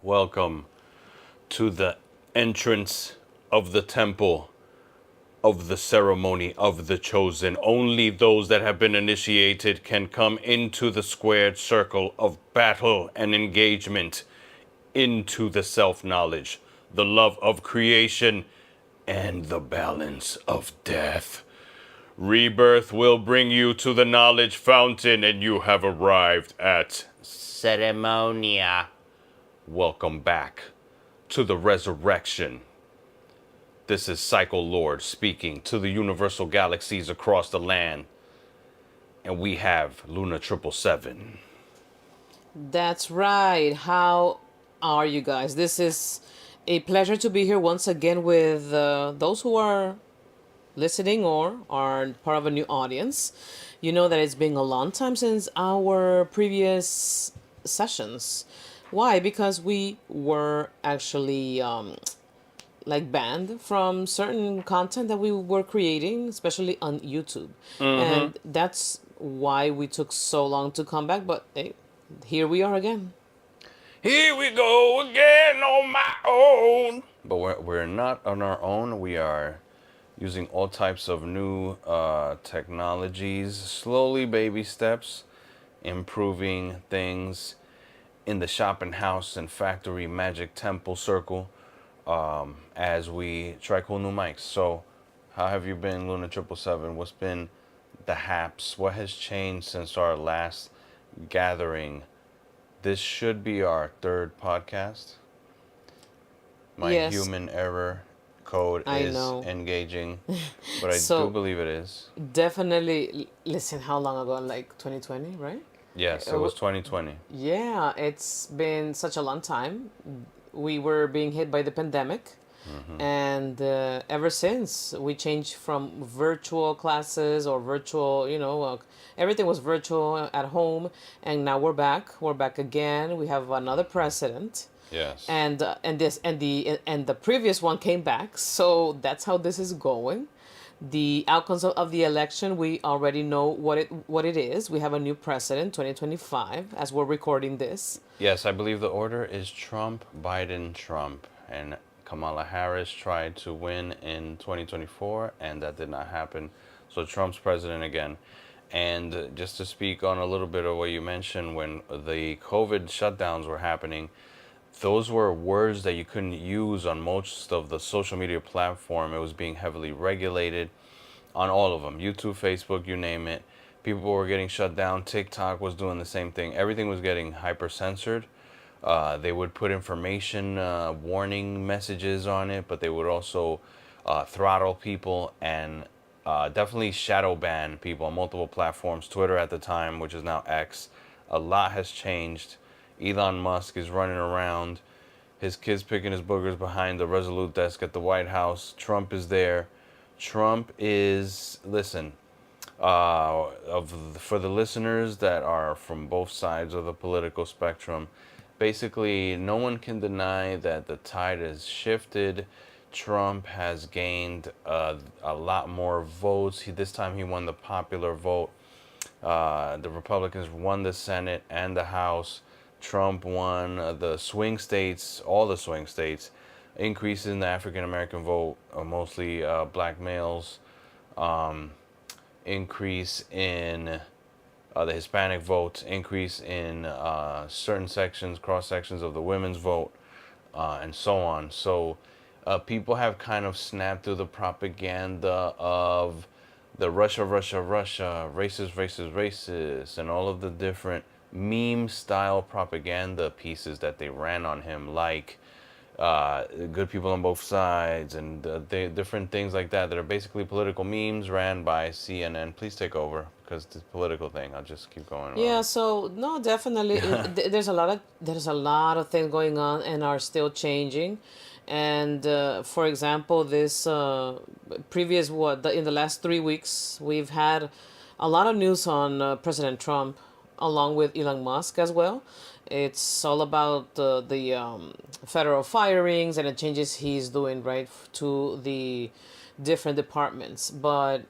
Welcome to the entrance of the temple of the ceremony of the chosen. Only those that have been initiated can come into the squared circle of battle and engagement, into the self knowledge, the love of creation, and the balance of death. Rebirth will bring you to the knowledge fountain, and you have arrived at Ceremonia. Welcome back to the resurrection. This is Cycle Lord speaking to the universal galaxies across the land. And we have Luna 777. That's right. How are you guys? This is a pleasure to be here once again with those who are listening or are part of a new audience. You know that it's been a long time since our previous sessions. Why? Because we were actually like banned from certain content that we were creating, especially on YouTube. And that's why we took so long to come back. But hey, here we are again. Here we go again on my own. But we're not on our own. We are using all types of new technologies, slowly, baby steps, improving things in the shopping house and factory magic temple circle as we try cool new mics. So, how have you been, Luna 777? What's been the haps? What has changed since our last gathering? This should be our third podcast. My Yes, human error code I is know. engaging, but I do So believe it is. definitely listen, how long ago? Like 2020, right? Yes, it Uh, was 2020. Yeah, it's been such a long time. We were being hit by the pandemic, and ever since we changed from virtual classes or virtual, everything was virtual at home, and now we're back. We're back again. We have another president, Yes. and the previous one came back. So that's how this is going. The outcomes of the election, we already know what it is. We have a new president, 2025, as we're recording this. Yes, I believe the order is Trump, Biden, Trump. And Kamala Harris tried to win in 2024, and that did not happen. So Trump's president again. And just to speak on a little bit of what you mentioned, when the COVID shutdowns were happening, those were words that you couldn't use on most of the social media platform. It was being heavily regulated on all of them, YouTube, Facebook, you name it. People were getting shut down. TikTok was doing the same thing. Everything was getting hyper censored. They would put information warning messages on it, but they would also throttle people and definitely shadow ban people on multiple platforms. Twitter at the time, which is now X. A lot has changed. Elon Musk is running around, his kids picking his boogers behind the Resolute desk at the White House. Trump is there. Trump is, listen, for the listeners that are from both sides of the political spectrum, basically no one can deny that the tide has shifted. Trump has gained a lot more votes. This time he won the popular vote. The Republicans won the Senate and the House. Trump won the swing states, all the swing states. Increase in the African American vote, mostly black males. Increase in the Hispanic vote. Increase in certain sections, cross sections of the women's vote, and so on. So people have kind of snapped through the propaganda of the Russia, Russia, Russia, racist, racist, racist, and all of the different meme style propaganda pieces that they ran on him, like good people on both sides, and different things like that are basically political memes ran by CNN. Please take over because it's a political thing. I'll just keep going Yeah, on. so no, definitely, there's a lot of things going on and are still changing, and for example, this previous in the last 3 weeks, we've had a lot of news on President Trump, along with Elon Musk as well. It's all about the federal firings and the changes he's doing, right, to the different departments, but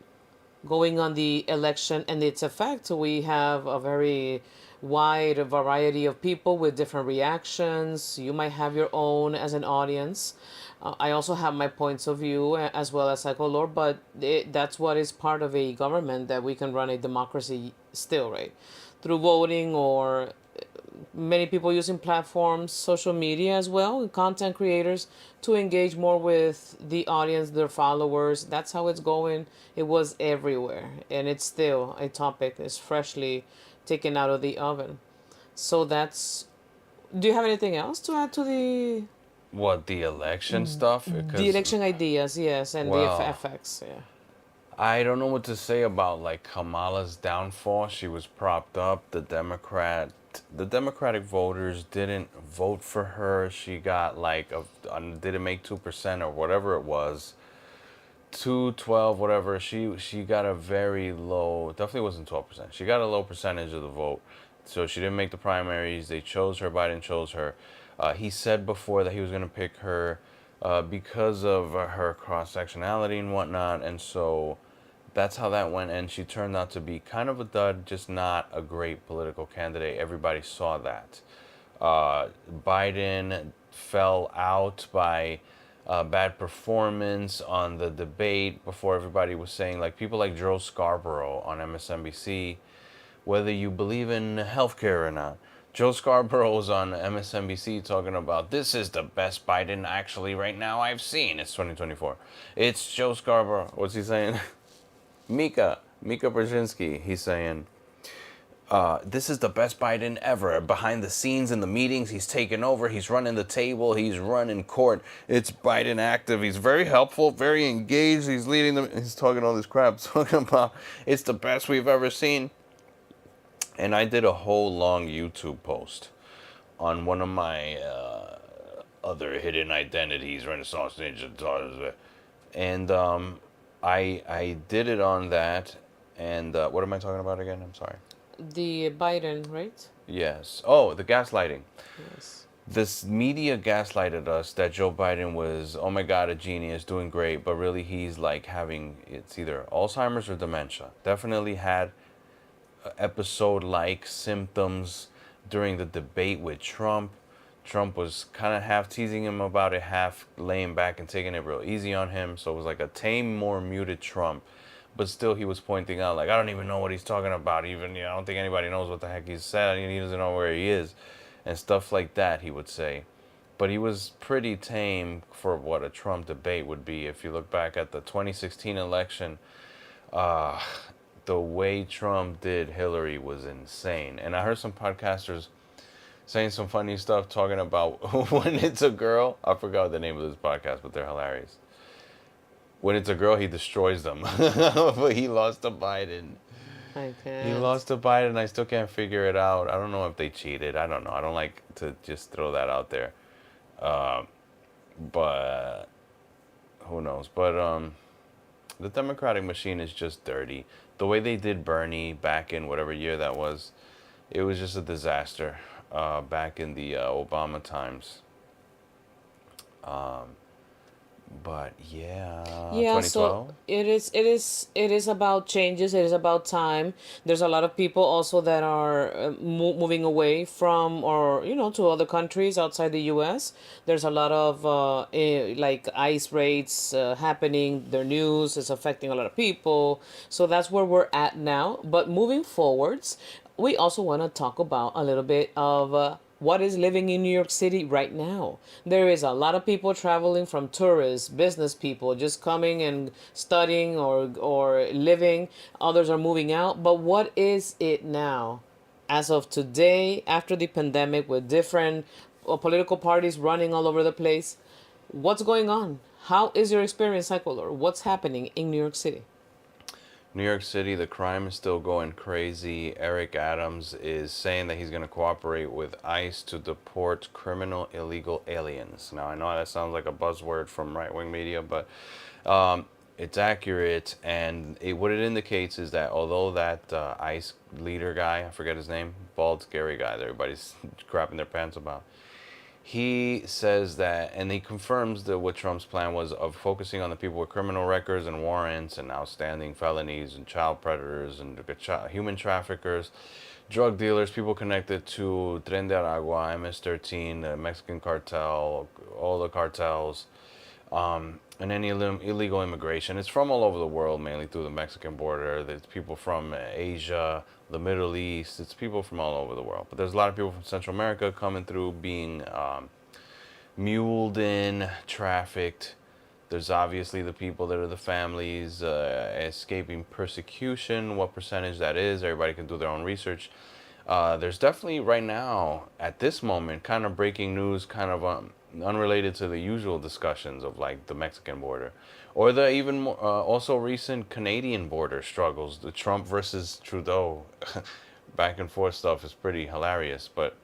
going on the election and its effect, we have a very wide variety of people with different reactions. You might have your own as an audience. I also have my points of view as well as Psycholore, but that's what is part of a government, that we can run a democracy still, right? Through voting, or many people using platforms, social media as well, and content creators to engage more with the audience, their followers. That's how it's going. It was everywhere, and it's still a topic. It's freshly taken out of the oven. So that's. Do you have anything else to add to What, the election stuff? the Because, election ideas? Yes, and the well, effects. Yeah. I don't know what to say about like Kamala's downfall. She was propped up. The Democratic voters didn't vote for her. She got like didn't make 2% or whatever it was, 212 whatever. She got a very low. Definitely wasn't 12%. She got a low percentage of the vote, so she didn't make the primaries. They chose her. Biden chose her. He said before that he was going to pick her because of her cross sectionality and whatnot, and so that's how that went. And she turned out to be kind of a dud, just not a great political candidate. Everybody saw that. Biden fell out by bad performance on the debate before. Everybody was saying, like people like Joe Scarborough on MSNBC, whether you believe in healthcare or not. Joe Scarborough was on MSNBC talking about this is the best Biden actually right now I've seen. It's 2024. It's Joe Scarborough. What's he saying? Mika Brzezinski. He's saying, this is the best Biden ever. Behind the scenes in the meetings, he's taken over. He's running the table. He's running court. It's Biden active. He's very helpful, very engaged. He's leading them. He's talking all this crap, talking about it's the best we've ever seen. And I did a whole long YouTube post on one of my other hidden identities, Renaissance Ninja, and I did it on that. And what am I talking about again? I'm sorry. The Biden, right? Yes. Oh, the gaslighting. Yes. This media gaslighted us that Joe Biden was, oh my God, a genius, doing great, but really he's like having, it's either Alzheimer's or dementia. Definitely had episode-like symptoms during the debate with Trump. Trump was kind of half teasing him about it, half laying back and taking it real easy on him. So it was like a tame, more muted Trump. But still, he was pointing out, like, I don't even know what he's talking about. Even, I don't think anybody knows what the heck he said. He doesn't know where he is. And stuff like that, he would say. But he was pretty tame for what a Trump debate would be. If you look back at the 2016 election, the way Trump did Hillary was insane. And I heard some podcasters saying some funny stuff talking about when it's a girl. I forgot the name of this podcast, but they're hilarious. When it's a girl, he destroys them. But he lost to Biden. I can't. He lost to Biden. I still can't figure it out. I don't know if they cheated. I don't know. I don't like to just throw that out there. But who knows? But the Democratic machine is just dirty. The way they did Bernie back in whatever year that was, it was just a disaster. Back in the Obama times. But yeah, Yeah, 2012. so it is about changes. It is about time. There's a lot of people also that are moving away from, or to other countries outside the U.S. There's a lot of like ICE raids happening. Their news is affecting a lot of people. So that's where we're at now. But moving forwards, we also want to talk about a little bit of what is living in New York City right now. There is a lot of people traveling, from tourists, business people just coming and studying or living. Others are moving out. But what is it now? As of today, after the pandemic, with different political parties running all over the place, what's going on? How is your experience, Cycler? What's happening in New York City? New York City, the crime is still going crazy. Eric Adams is saying that he's going to cooperate with ICE to deport criminal illegal aliens. Now, I know that sounds like a buzzword from right-wing media, but it's accurate. And what it indicates is that although that ICE leader guy, I forget his name, bald, scary guy that everybody's crapping their pants about, he says that, and he confirms that what Trump's plan was of focusing on the people with criminal records and warrants and outstanding felonies and child predators and human traffickers, drug dealers, people connected to Tren de Aragua, MS-13, the Mexican cartel, all the cartels, and any illegal immigration. It's from all over the world, mainly through the Mexican border. There's people from Asia, the Middle East. It's people from all over the world. But there's a lot of people from Central America coming through, being muled in, trafficked. There's obviously the people that are the families escaping persecution. What percentage that is, everybody can do their own research. There's definitely right now, at this moment, kind of breaking news, kind of unrelated to the usual discussions of like the Mexican border, or the even more, also recent Canadian border struggles. The Trump versus Trudeau back and forth stuff is pretty hilarious, but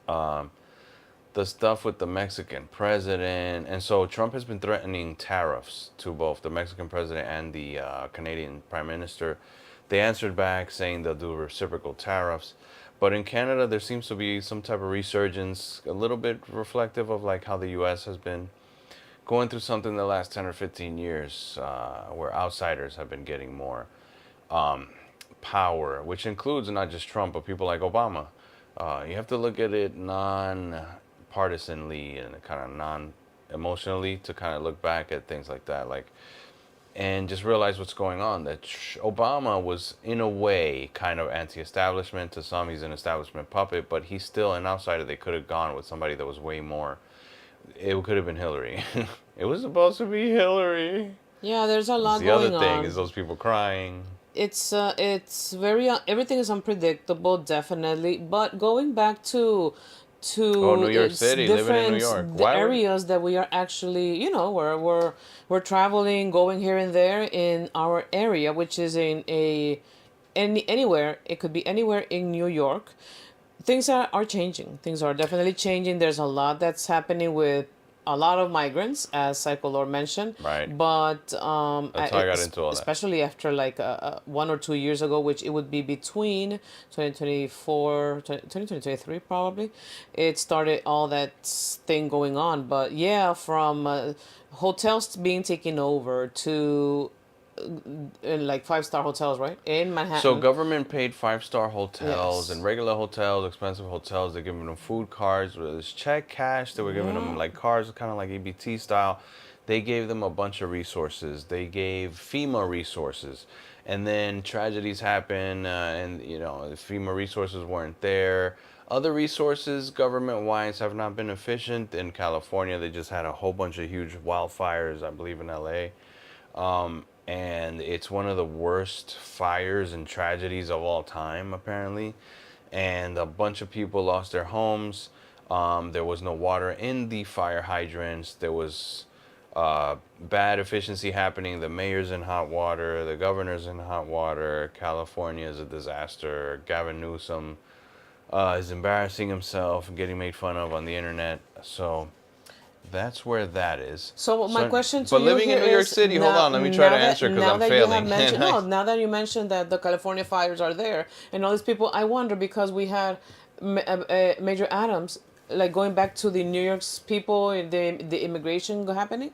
the stuff with the Mexican president. And so Trump has been threatening tariffs to both the Mexican president and the Canadian prime minister. They answered back saying they'll do reciprocal tariffs. But in Canada, there seems to be some type of resurgence, a little bit reflective of like how the U.S. has been going through something the last 10 or 15 years, where outsiders have been getting more power, which includes not just Trump, but people like Obama. You have to look at it non-partisanly and kind of non-emotionally to kind of look back at things like that, like, and just realize what's going on. That Obama was, in a way, kind of anti-establishment. To some, he's an establishment puppet, but he's still an outsider. They could have gone with somebody that was way more. It could have been Hillary. It was supposed to be Hillary. Yeah, there's a lot The going other thing on. is those people crying. It's very everything is unpredictable, definitely. But going back Oh, to New York its City, living in New different York. the Why would? areas that we are actually, we're traveling, going here and there in our area, which is in anywhere. It could be anywhere in New York. Things are changing. Things are definitely changing. There's a lot that's happening with a lot of migrants, as Psycholor mentioned. Right. But That's how I got into all that. especially after like 1 or 2 years ago, which it would be between 2024, 2023 probably, it started all that thing going on. But yeah, from hotels being taken over to like five-star hotels, right? In So Manhattan. government paid 5-star hotels Yes. and regular hotels, expensive hotels. They're giving them food cards, whether it's check, cash. They were giving them Yeah. like cards, kind of like EBT style. They gave them a bunch of resources. They gave FEMA resources, and then tragedies happen, and the FEMA resources weren't there. Other resources, government-wise, have not been efficient. In California, they just had a whole bunch of huge wildfires, I believe in LA. And it's one of the worst fires and tragedies of all time, apparently. And a bunch of people lost their homes. There was no water in the fire hydrants. There was bad efficiency happening. The mayor's in hot water. The governor's in hot water. California is a disaster. Gavin Newsom is embarrassing himself and getting made fun of on the internet. So that's where that is. So my question to but you living here in New York is City, hold on, let me try to answer because now I'm that you failing. have mentioned no, now that you mentioned that the California fires are there and all these people, I wonder because we had Major Adams, like going back to the New York's people, the immigration happening,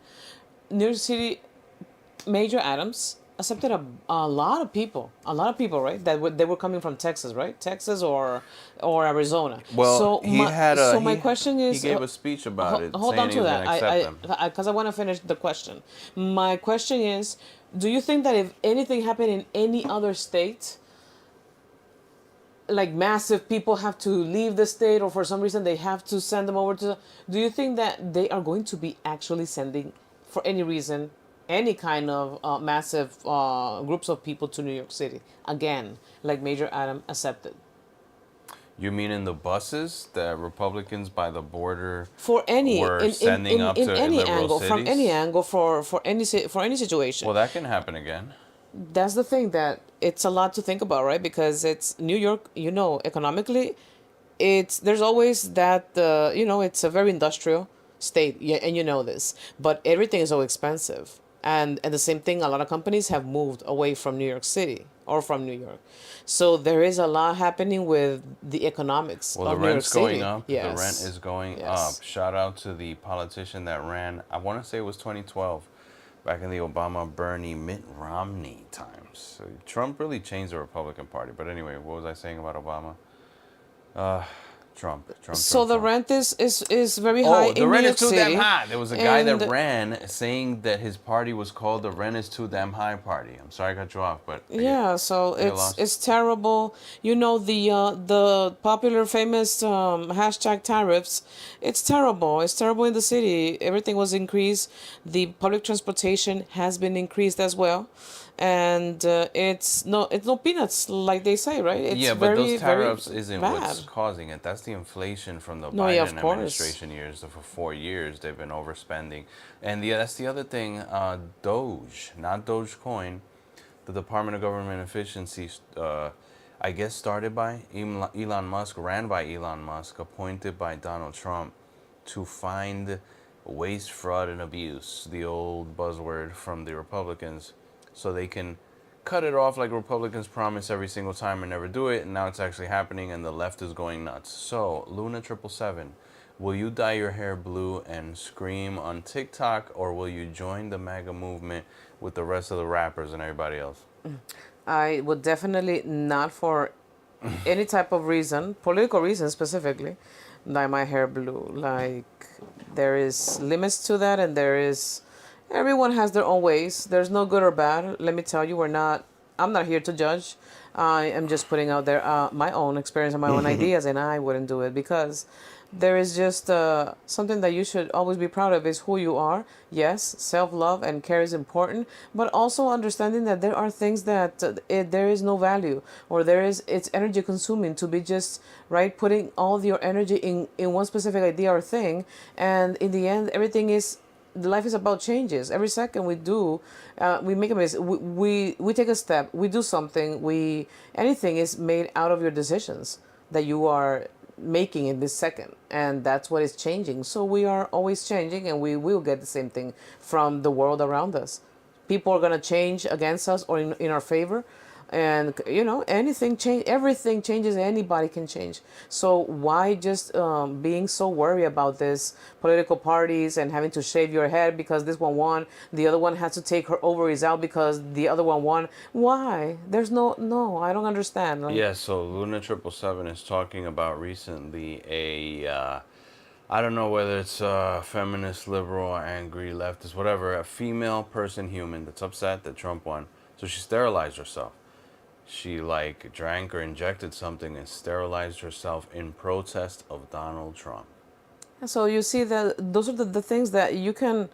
New York City, Major Adams accepted a lot of people, right? They were coming from Texas, right? Texas or Arizona. Well, So he my had a so my question he is gave a speech about it, hold saying on he to was that. going to accept them. Because I want to finish the question. My question is, do you think that if anything happened in any other state, like massive people have to leave the state or for some reason they have to send them over to, do you think that they are going to be actually sending for any reason any kind of massive groups of people to New York City again, like Major Adam accepted? You mean in the buses that Republicans by the border For any were sending up in to any liberal angle, cities? from any angle, for any situation. Well, that can happen again. That's the thing, that it's a lot to think about, right? Because it's New York, economically, it's there's always that it's a very industrial state, yeah, and you know this, but everything is so expensive, and the same thing, a lot of companies have moved away from New York City or from New York, so there is a lot happening with the economics Well, the of New York rent's going City. up. Yes. The rent is going Yes. up. Shout out to the politician that ran, I want to say it was 2012, back in the Obama, Bernie, Mitt Romney times. So Trump really changed the Republican Party. But anyway, what was I saying about Obama? Uh, Trump, Trump, So Trump, the Trump. rent is very high Oh, the in New rent is York too damn City, high. There was a guy that and ran saying that his party was called the Rent is Too Damn High Party. I'm sorry I cut you off, but yeah, so I get it's lost. it's terrible. You know the popular famous hashtag tariffs. It's terrible. It's terrible in the city. Everything was increased. The public transportation has been increased as well, and it's no peanuts like they say, right? It's Yeah, but those very very tariffs isn't what's bad. causing it. That's the inflation from the No, yeah, of Biden course. administration years. So for 4 years, they've been overspending, and that's the other thing. Doge, not Dogecoin, the Department of Government Efficiency. I guess started by Elon Musk, ran by Elon Musk, appointed by Donald Trump to find waste, fraud, and abuse, the old buzzword from the Republicans, so they can cut it off like Republicans promise every single time and never do it, and now it's actually happening, and the left is going nuts. So, Luna 777, will you dye your hair blue and scream on TikTok, or will you join the MAGA movement with the rest of the rappers and everybody else? I would definitely not for any type of reason, political reason specifically, dye my hair blue. Like there is limits to that, and there is everyone has their own ways. There's no good or bad. Let me tell you, we're not. I'm not here to judge. I am just putting out there my own experience and my own ideas, and I wouldn't do it because there is just something that you should always be proud of is who you are. Yes, self-love and care is important, but also understanding that there are things that there is no value, or it's energy consuming to be just right putting all your energy in one specific idea or thing, and in the end everything is life is about changes. Every second we do, we make a mistake. We take a step. We do something. We anything is made out of your decisions that you are making in this second, and that's what is changing. So we are always changing, and we will get the same thing from the world around us. People are going to change against us or in our favor, and anything change, everything changes, anybody can change. So why just being so worried about this political parties and having to shave your head because this one won, the other one has to take her ovaries out because the other one won? Why? There's no, I don't understand. Like, Yeah, so Luna 777 is talking about recently I don't know whether it's a feminist, liberal, angry, leftist, whatever, a female person, human, that's upset that Trump won. So she sterilized herself. She like drank or injected something and sterilized herself in protest of Donald Trump. so you see that those are the things that you can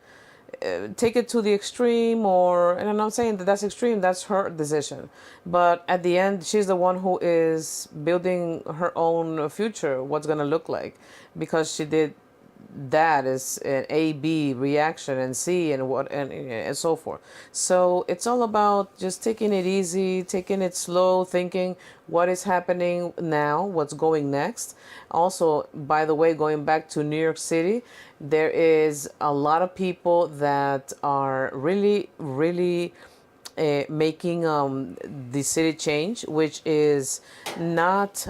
take it to the extreme, and I'm not saying that that's extreme, that's her decision, but at the end she's the one who is building her own future, what's going to look like, because she did that is an A B reaction and C and what and so forth. So it's all about just taking it easy, taking it slow, thinking what is happening now, what's going next. Also, by the way, going back to New York City, there is a lot of people that are really really making the city change, which is not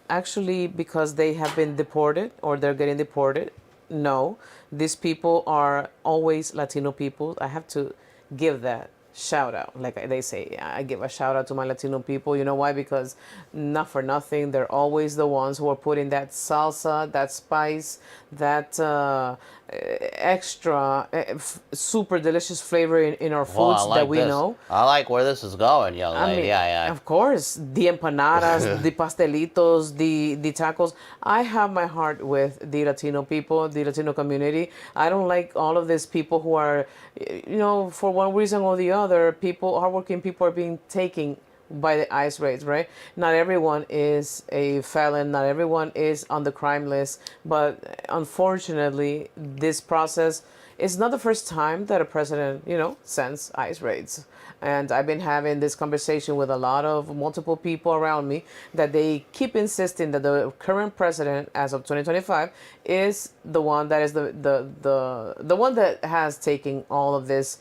actually because they have been deported or they're getting deported. No, these people are always Latino people. I have to give that shout out. Like they say, I give a shout out to my Latino people. You know why? Because not for nothing, they're always the ones who are putting that salsa, that spice, that extra super delicious flavor in our Well, I foods that like we this. know. I like where this is going, young I lady. mean, of course, the empanadas, the pastelitos, the tacos. I have my heart with the Latino people, the Latino community. I don't like all of these people who are, for one reason or the other, hardworking people are being taken by the ICE raids, right? Not everyone is a felon, not everyone is on the crime list, but unfortunately, this process is not the first time that a president, sends ICE raids. And I've been having this conversation with a lot of multiple people around me that they keep insisting that the current president, as of 2025, is the one that is the one that has taken all of this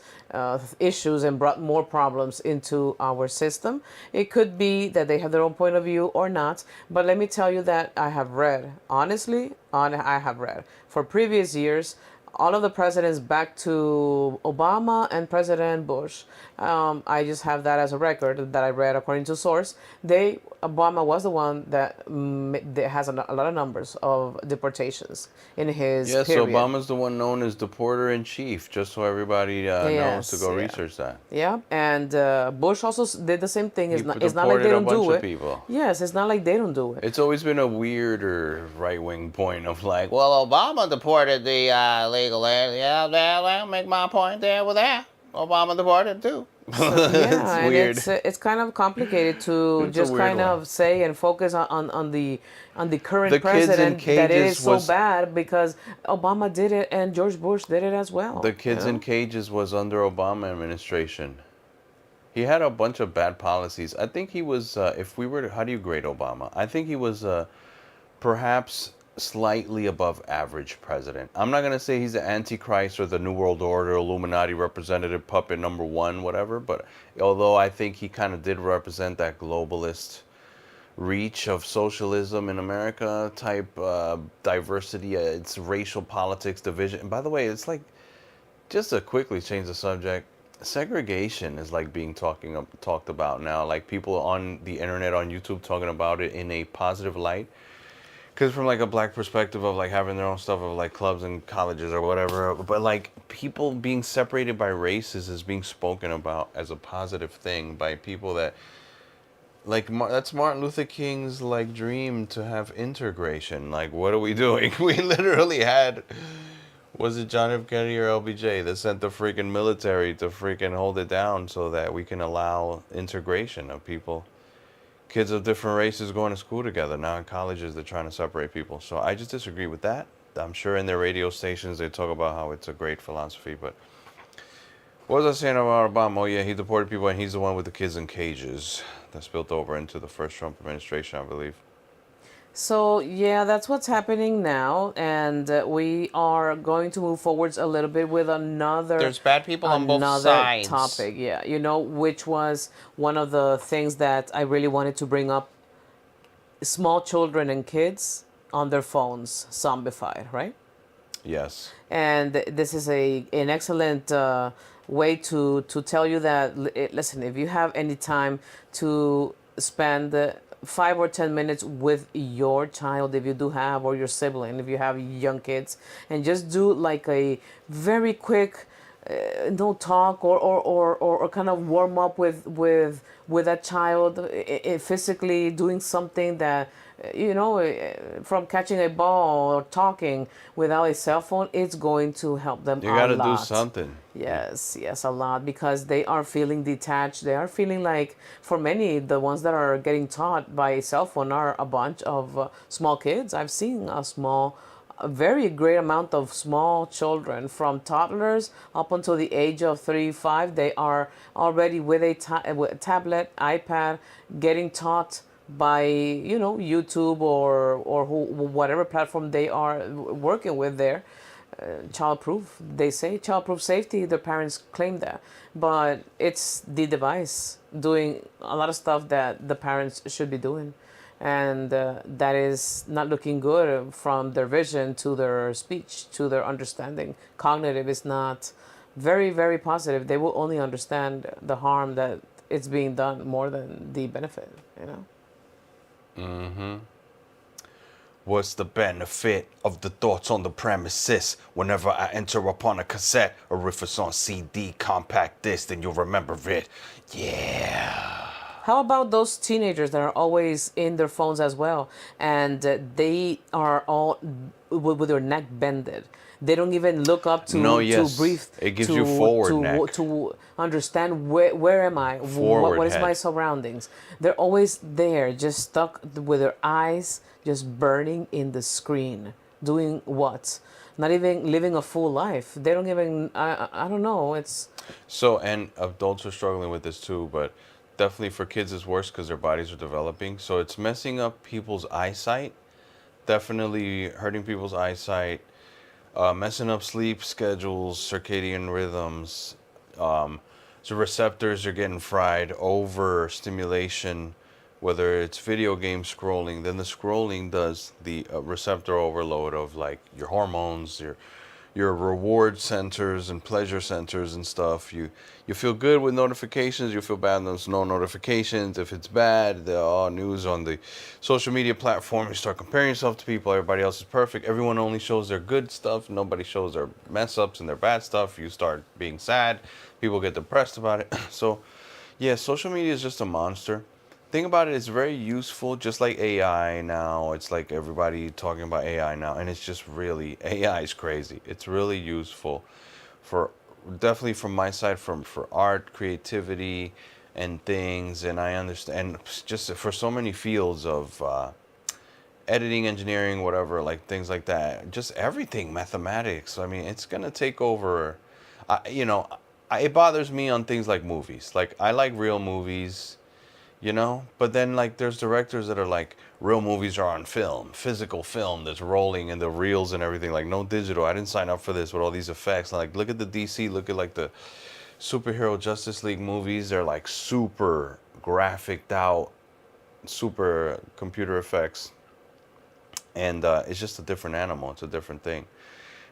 issues and brought more problems into our system. It could be that they have their own point of view or not, but let me tell you that I have read, honestly, I have read for previous years all of the presidents back to Obama and President Bush. I just have that as a record that I read according to source. Obama was the one that has a lot of numbers of deportations in his Yes, period. Obama's the one known as the porter in chief, just so everybody knows to Yes, go yeah. research that. Yeah, and Bush also did the same thing. It's not like deported they a don't bunch do of it. people. Yes, it's not like they don't do it. It's always been a weirder right-wing point of like, well, Well, Obama deported the illegal aliens. Yeah, I'll make my point there with that. Obama deported too. So, yeah, it's and weird. it's kind of complicated to It's a just weird kind one. of say and focus on the current The kids in president that it cages is so was- bad because Obama did it and George Bush did it as well. The kids you know? in cages was under Obama administration. He had a bunch of bad policies. I think he was, if we were to, how do you grade Obama? I think he was perhaps slightly above average president. I'm not going to say he's the Antichrist or the New World Order, Illuminati representative, puppet number one, whatever. But although I think he kind of did represent that globalist reach of socialism in America type diversity, it's racial politics, division. And by the way, it's like, just to quickly change the subject, segregation is like being talked about now. Like people on the internet, on YouTube, talking about it in a positive light. Because from like a black perspective of like having their own stuff of like clubs and colleges or whatever, but like people being separated by races is being spoken about as a positive thing by people that like that's Martin Luther King's like dream to have integration. Like, what are we doing? We literally had, was it John F. Kennedy or LBJ that sent the freaking military to freaking hold it down so that we can allow integration of people. Kids of different races going to school together. Now in colleges, they're trying to separate people. So I just disagree with that. I'm sure in their radio stations, they talk about how it's a great philosophy. But what was I saying about Obama? Oh, yeah, he deported people, and he's the one with the kids in cages. That spilled over into the first Trump administration, I believe. So yeah, that's what's happening now, and we are going to move forwards a little bit with another. There's bad people on both sides. Topic, yeah, which was one of the things that I really wanted to bring up: small children and kids on their phones, zombified, right? Yes. And this is an excellent way to tell you that listen, if you have any time to spend 5 or 10 minutes with your child, if you do have, or your sibling, if you have young kids, and just do like a very quick no talk or kind of warm up with that child, physically doing something that from catching a ball or talking without a cell phone, it's going to help them You a got to lot. do something. Yes, a lot, because they are feeling detached. They are feeling like, for many, the ones that are getting taught by a cell phone are a bunch of small kids. I've seen a very great amount of small children, from toddlers up until the age of 3, 5. They are already with a tablet, iPad, getting taught by YouTube or whatever platform they are working with there. Childproof, they say, childproof safety, their parents claim that, but it's the device doing a lot of stuff that the parents should be doing, and that is not looking good, from their vision to their speech to their understanding. Cognitive is not very, very positive. They will only understand the harm that it's being done more than the benefit. What's the benefit of the thoughts on the premises? Whenever I enter upon a cassette, or if it's on CD, compact disc, then you'll remember it. Yeah. How about those teenagers that are always in their phones as well, and they are all with their neck bended? They don't even look up to to breathe. It gives you forward neck. To understand where am I? Forward what is my head. surroundings? They're always there, just stuck with their eyes just burning in the screen. Doing what? Not even living a full life. They don't even. I don't know. It's So, and adults are struggling with this too, but definitely for kids it's worse because their bodies are developing. So it's messing up people's eyesight, definitely hurting people's eyesight, messing up sleep schedules, circadian rhythms. So receptors are getting fried, overstimulation, whether it's video game scrolling, then the scrolling does the receptor overload of like your hormones, your reward centers and pleasure centers and stuff. You feel good with notifications. You feel bad when there's no notifications. If it's bad, the news on the social media platform. You start comparing yourself to people. Everybody else is perfect. Everyone only shows their good stuff. Nobody shows their mess ups and their bad stuff. You start being sad. People get depressed about it. So, yeah, social media is just a monster. Think about it, it's very useful, just like AI now. It's like everybody talking about AI now, and it's just really, AI is crazy. It's really useful for, definitely from my side, for art, creativity, and things. And I understand, and just for so many fields of editing, engineering, whatever, like things like that. Just everything, mathematics. I mean, it's gonna take over. You know, it bothers me on things like movies. Like I like real movies, you know, but then like there's directors that are like, real movies are on film, physical film that's rolling and the reels and everything, like no digital. I didn't sign up for this with all these effects. Like look at the DC, look at like the superhero Justice League movies. They're like super graphicked out, super computer effects, and it's just a different animal. It's a different thing.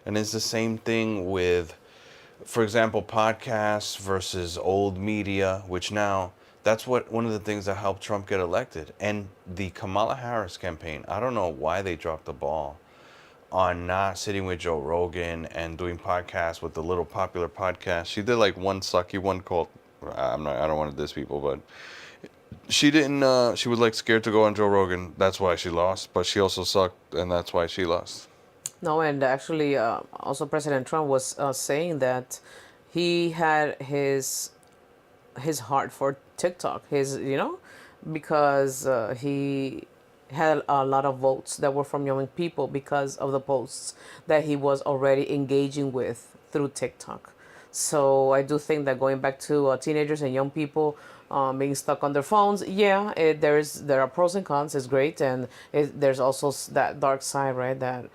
And it's the same thing with, for example, podcasts versus old media, which now that's what one of the things that helped Trump get elected. And the Kamala Harris campaign, I don't know why they dropped the ball on not sitting with Joe Rogan and doing podcasts with the little popular podcast. She did like one sucky one called, I don't want to diss people, but she didn't, she was like scared to go on Joe Rogan. That's why she lost, but she also sucked, and that's why she lost. No, and actually, also President Trump was saying that he had his heart for TikTok. Because he had a lot of votes that were from young people because of the posts that he was already engaging with through TikTok. So I do think that going back to teenagers and young people being stuck on their phones, yeah, there are pros and cons. It's great, and there's also that dark side, right? That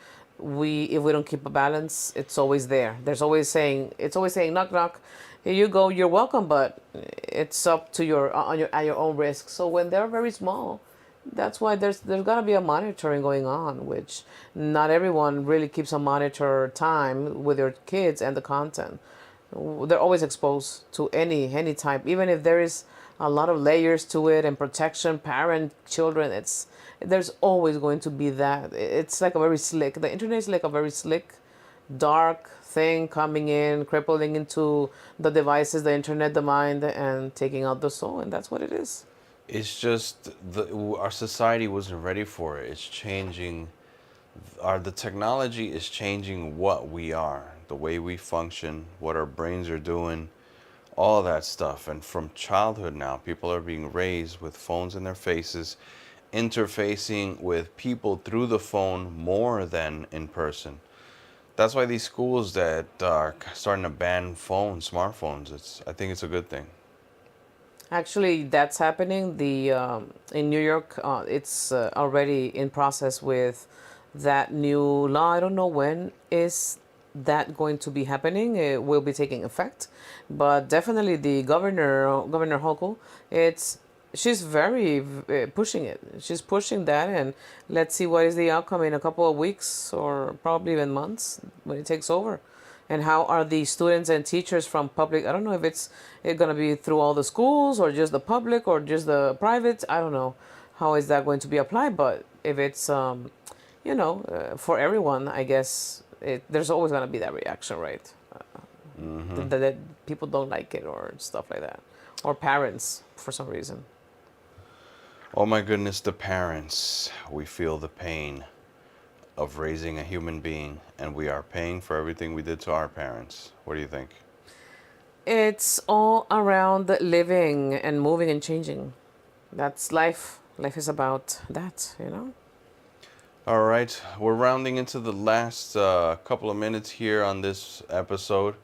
if we don't keep a balance, it's always there. It's always saying knock knock, here you go, you're welcome, but it's up to at your own risk. So when they're very small, that's why there's got to be a monitoring going on, which not everyone really keeps a monitor time with their kids and the content. They're always exposed to any type, even if there is a lot of layers to it and protection, parent, children. There's always going to be that. It's like a very slick. The internet is like a very slick, dark thing coming in, crippling into the devices, the internet, the mind, and taking out the soul, and that's what it is. It's just our society wasn't ready for it. It's changing. The technology is changing what we are, the way we function, what our brains are doing, all that stuff. And from childhood now, people are being raised with phones in their faces, interfacing with people through the phone more than in person. That's why these schools that are starting to ban smartphones, I think it's a good thing. Actually, that's happening. In New York, it's already in process with that new law. I don't know when is that going to be happening. It will be taking effect, but definitely the Governor Hochul, she's very pushing it. She's pushing that, and let's see what is the outcome in a couple of weeks or probably even months when it takes over. And how are the students and teachers from public? I don't know if it's going to be through all the schools or just the public or just the private. I don't know how is that going to be applied. But if it's, for everyone, I guess there's always going to be that reaction, right? That people don't like it or stuff like that. Or parents, for some reason. Oh my goodness, the parents. We feel the pain of raising a human being, and we are paying for everything we did to our parents. What do you think? It's all around living and moving and changing. That's life. Life is about that. All right, we're rounding into the last couple of minutes here on this episode.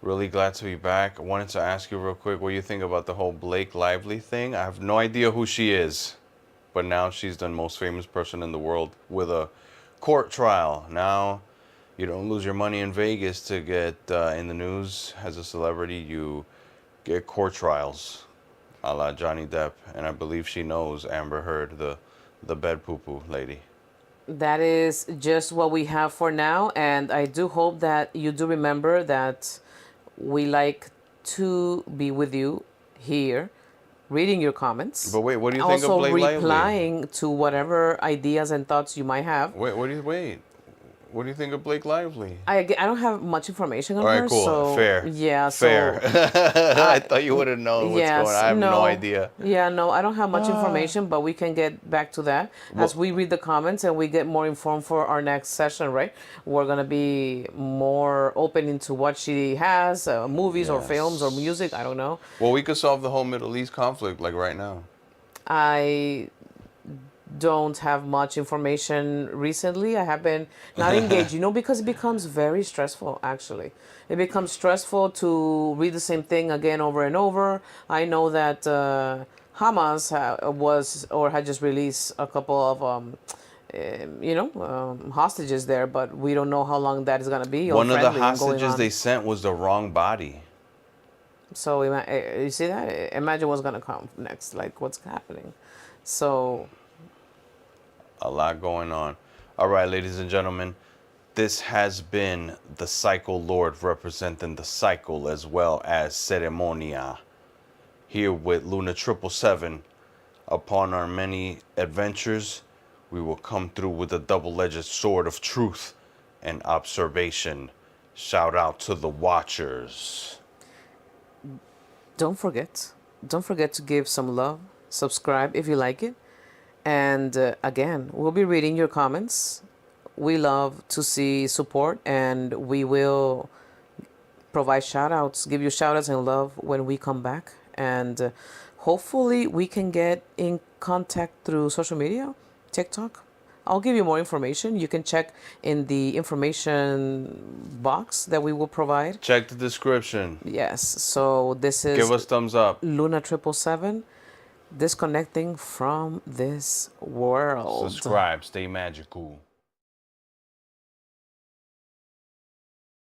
Really glad to be back. I wanted to ask you real quick what you think about the whole Blake Lively thing. I have no idea who she is, but now she's the most famous person in the world with a court trial. Now, you don't lose your money in Vegas to get in the news as a celebrity. You get court trials, a la Johnny Depp, and I believe she knows Amber Heard, the bed poo-poo lady. that is just what we have for now. And I do hope that you do remember that we like to be with you here, reading your comments. But wait, what do you think of Also Blake Lively? replying to whatever ideas and thoughts you might have. Wait, what do you think of Blake Lively? I don't have much information on All right, her, cool. so Fair. yeah, Fair. I thought you would have known what's yes, going on. I have no idea. Yeah, no, I don't have much information, but we can get back to that as we read the comments and we get more informed for our next session, right? We're gonna be more open into what she has, movies or Yes. films or music. I don't know. Well, we could solve the whole Middle East conflict like right now. I don't have much information recently. I have been not engaged, because it becomes very stressful, actually. It becomes stressful to read the same thing again over and over. I know that Hamas had just released a couple of, hostages there, but we don't know how long that is going to be. One of the friendly and going hostages on. they sent was the wrong body. So you see that? Imagine what's going to come next, like what's happening. So A lot going on. All right, ladies and gentlemen, this has been the Cycle Lord representing the cycle as well as Ceremonia. Here with Luna 777. Upon our many adventures, we will come through with a double-edged sword of truth and observation. Shout out to the watchers. don't forget to give some love, subscribe if you like it, and again, we'll be reading your comments. We love to see support, and we will provide shout outs, give you shout outs and love when we come back. And hopefully we can get in contact through social media, TikTok. I'll give you more information. You can check in the information box that we will provide. Check the description. Yes, so this is Give us thumbs up. Luna 777, disconnecting from this world. Subscribe. Stay magical.